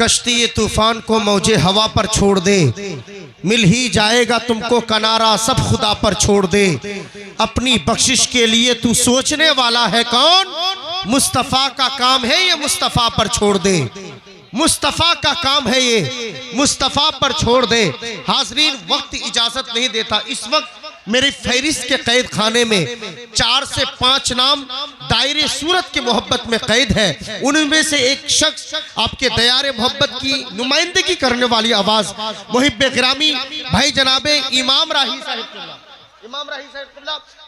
कश्ती तूफान को मौजे हवा पर छोड़ दे, मिल ही जाएगा तुमको किनारा सब खुदा पर छोड़ दे। अपनी बख्शिश के लिए तू सोचने वाला है कौन, मुस्तफ़ा का काम है ये मुस्तफ़ा पर छोड़ दे, मुस्तफ़ा का काम है ये मुस्तफ़ा पर छोड़ दे। हाज़रीन, वक्त इजाज़त नहीं देता। इस वक्त मेरी फहरिस्त के कैद खाने में 4 से 5 नाम दायरे सूरत की मोहब्बत में कैद है। उनमें से एक शख्स आपके दयारे मोहब्बत की नुमाइंदगी करने वाली आवाज़ मुहिब्बे गिरामी भाई जनाबे इमाम राही साहिब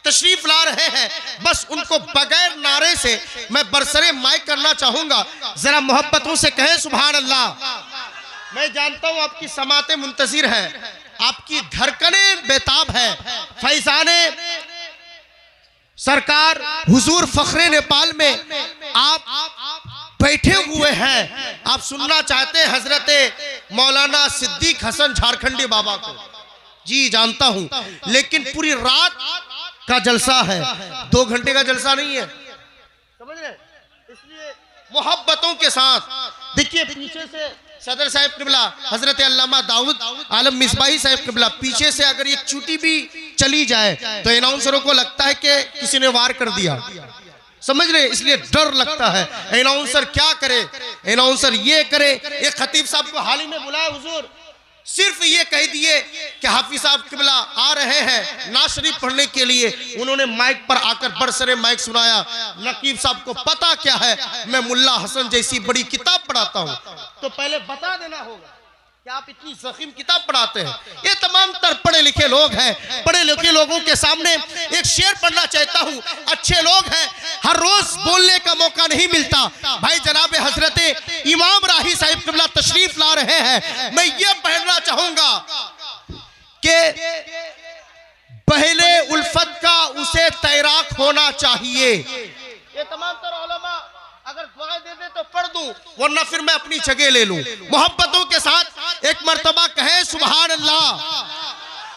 तशरीफ ला रहे हैं। बस उनको बगैर नारे से मैं बरसरे माइक करना चाहूंगा। जरा मोहब्बतों से कहें सुभान अल्लाह। मैं जानता हूं आपकी समातें मुंतज़िर है, आपकी धड़कनें बेताब है। फैज़ाने सरकार हुजूर फखरे नेपाल में आप बैठे हुए हैं, आप सुनना चाहते हैं हजरत मौलाना सिद्दीक हसन झारखंडी बाबा को। जी जानता हूं, लेकिन पूरी रात का जलसा है, 2 घंटे का जलसा नहीं है, समझ रहे? इसलिए मोहब्बतों के साथ देखिए, पीछे से सदर साहब किबला हजरत अल्लामा दाऊद आलम मिसबाही साहब किबला, पीछे से अगर एक चूटी भी चली जाए तो अनाउंसरों को लगता है कि किसी ने वार कर दिया, समझ रहे? इसलिए डर लगता है अनाउंसर क्या करे, अनाउंसर ये करे। एक खतीब साहब को हाल ही में बुलाया हुजूर, सिर्फ ये कह दिए कि हाफिज साहब किबला आ रहे हैं नात शरीफ पढ़ने के लिए। उन्होंने माइक पर आकर बरसरे माइक सुनाया। नकीब साहब को पता क्या है, मैं मुल्ला हसन जैसी बड़ी किताब पढ़ाता हूं, तो पहले बता देना होगा कि आप इतनी ज़ख़ीम किताब पढ़ाते हैं। ये तमाम तर पढ़े लिखे लोग हैं, पढ़े लिखे लोगों के सामने एक शेर पढ़ना चाहता हूँ। अच्छे लोग हैं, हर रोज बोलने का मौका नहीं मिलता। भाई जनाब हजरत इमाम राही साहिब किबला तशरीफ ला रहे हैं। मैं ये पढ़ना चाहूंगा कि पहले उल्फत का उसे तैराक होना चाहिए। ये तमाम तर उलमा अगर दुआ दे दे तो पढ़ दूं, वरना फिर मैं अपनी जगह ले लूं। मोहब्बतों के साथ एक मर्तबा कहे सुभान अल्लाह,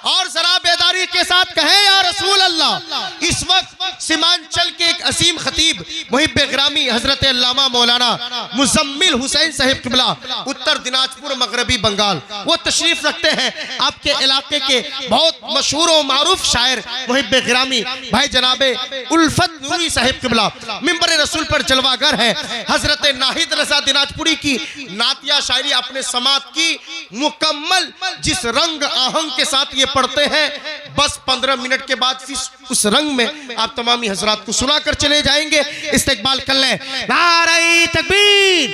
और जरा बेदारी के साथ कहे या रसूल अल्लाह। इस वक्त सीमांचल के एक असीम खतीब मुहिब्बे गिरामी हजरत अल्लामा मौलाना मुजम्मिल हुसैन साहिब किबला उत्तर दिनाजपुर मगरबी बंगाल, वो तशरीफ रखते हैं। आपके इलाके के बहुत मशहूर और मारूफ शायर मुहिब्बे गिरामी भाई जनाबे उल्फत नूरी साहिब किबला मिंबर रसूल पर जलवागर है। हजरत नाहिद रजा दिनाजपुरी की नातिया शायरी आपने समात की मुकम्मल, जिस रंग आहंग के साथ ये पढ़ते हैं, बस 15 मिनट के बाद फिर उस रंग में आप तमामी हजरात को सुनाकर चले जाएंगे। इस्तेकबाल कर लें। नारे तकबीर,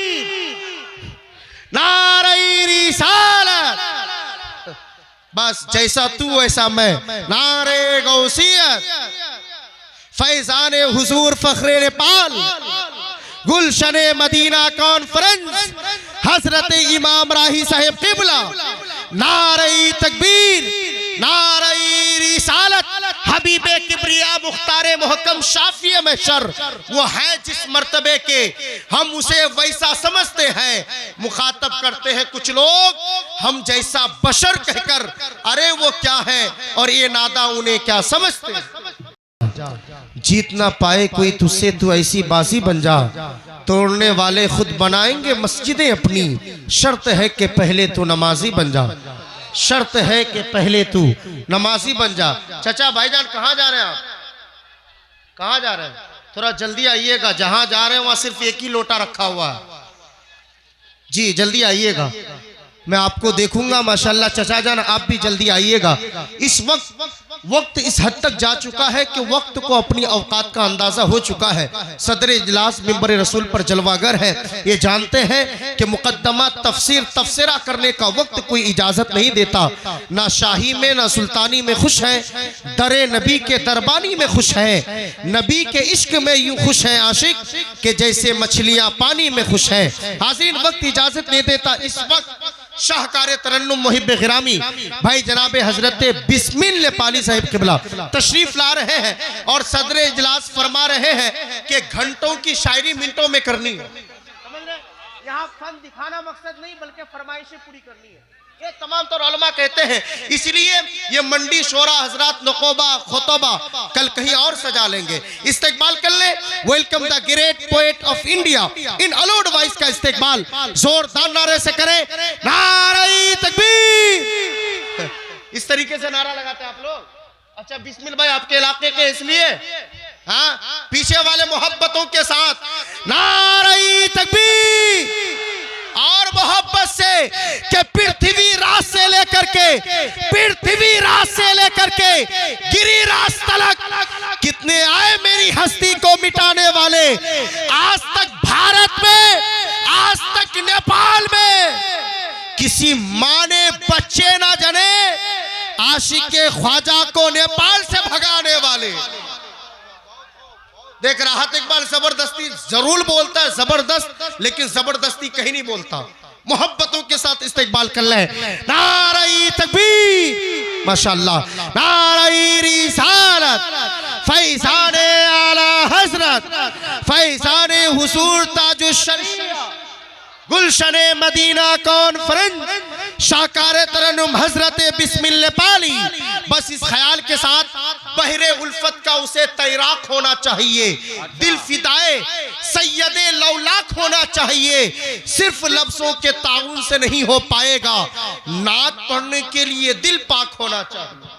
नारे रिसालत, बस जैसा तू वैसा मैं। नारे गौसियत, फैजाने हुजूर फखरे नेपाल, गुलशने मदीना कॉन्फ्रेंस हजरत इमाम राही साहिब किबला। नारे तकबीर, नारे रिसालत, हबीबे किबरिया मुख्तारे मुहक्कम शाफिए महशर, वो है जिस मर्तबे के हम उसे वैसा समझते हैं। मुखातब करते हैं कुछ लोग हम जैसा बशर कहकर, अरे वो क्या है और ये नादा उन्हें क्या समझते हैं। जीत ना पाए कोई तुझसे, तू ऐसी बाजी बन जा, तोड़ने वाले खुद बनाएंगे मस्जिदें अपनी, शर्त है कि पहले तू नमाजी बन जा, शर्त है कि पहले तू नमाजी बन जा। चाचा भाईजान कहाँ जा रहे हैं आप, कहाँ जा रहे हैं? थोड़ा जल्दी आइएगा, जहां जा रहे हैं वहां सिर्फ एक ही लोटा रखा हुआ है। जी जल्दी आइएगा, मैं आपको देखूंगा माशाल्लाह। चाचा जान आप भी जल्दी आइएगा। इस वक्त इस हद तक जा चुका है कि वक्त को अपनी औकात का अंदाजा हो चुका है। सदर इजलास मिंबर रसूल पर जलवागर है, ये जानते हैं कि मुकद्दमा तफसीरा करने का वक्त कोई इजाजत नहीं देता। ना शाही में ना सुल्तानी में खुश है, दरे नबी के दरबानी में खुश है। नबी के इश्क में यूं खुश है आशिक कि जैसे मछलियां पानी में खुश है। हाज़रीन, वक्त इजाजत नहीं देता। इस वक्त शाहकार तरन्नुम मुहिब्बे गिरामी भाई जनाबे हजरत बिस्मिल नेपाली साहिब किबला तशरीफ ला रहे हैं और सदर इजलास फरमा रहे हैं कि घंटों की शायरी मिनटों में करनी है। समझ रहे? यहाँ फन दिखाना मकसद नहीं बल्कि फरमाइशें पूरी करनी है, ये तमाम तौर उलमा कहते हैं। इसलिए ये मंडी शोरा हजरात नकोबा खुतबा कल कहीं और सजा लेंगे, इस्तेकबाल कर ले। Welcome the great poet of India, in allowed voice का इस्तेकबाल जोरदार नारे से करें, नारे तकबीर। इस तरीके से नारा लगाते हैं आप लोग। अच्छा बिस्मिल भाई आपके इलाके के इसलिए, हाँ पीछे वाले मोहब्बतों के साथ नारे तकबीर और मोहब्बत से कि पृथ्वी रात से लेकर के गिरिराज तलक कितने आए मेरी हस्ती को मिटाने वाले। आज तक भारत में, आज तक नेपाल में किसी माँ ने बच्चे ना जने, आशिक के ख्वाजा को नेपाल से भगाने वाले। देख राहत इकबाल जबरदस्ती जरूर बोलता है, जबरदस्त, लेकिन जबरदस्ती कहीं नहीं बोलता। मोहब्बतों के साथ इस्तेकबाल कर ले, नारे तकबीर माशाअल्लाह, नारे रिसालत, फैज़ाने आला हजरत, फैज़ाने हुजूर ताजुश शरीया, गुलशने मदीना कॉन्फ्रेंस, शाकारे तरन्नुम हजरत बिस्मिल नेपाली। बस इस ख्याल के साथ बहरे उल्फत का उसे तैराक होना चाहिए, दिल फिदाए सैयदे लौलाक होना चाहिए। सिर्फ लफ्जों के ताउन से नहीं हो पाएगा, नात पढ़ने के लिए दिल पाक होना चाहिए।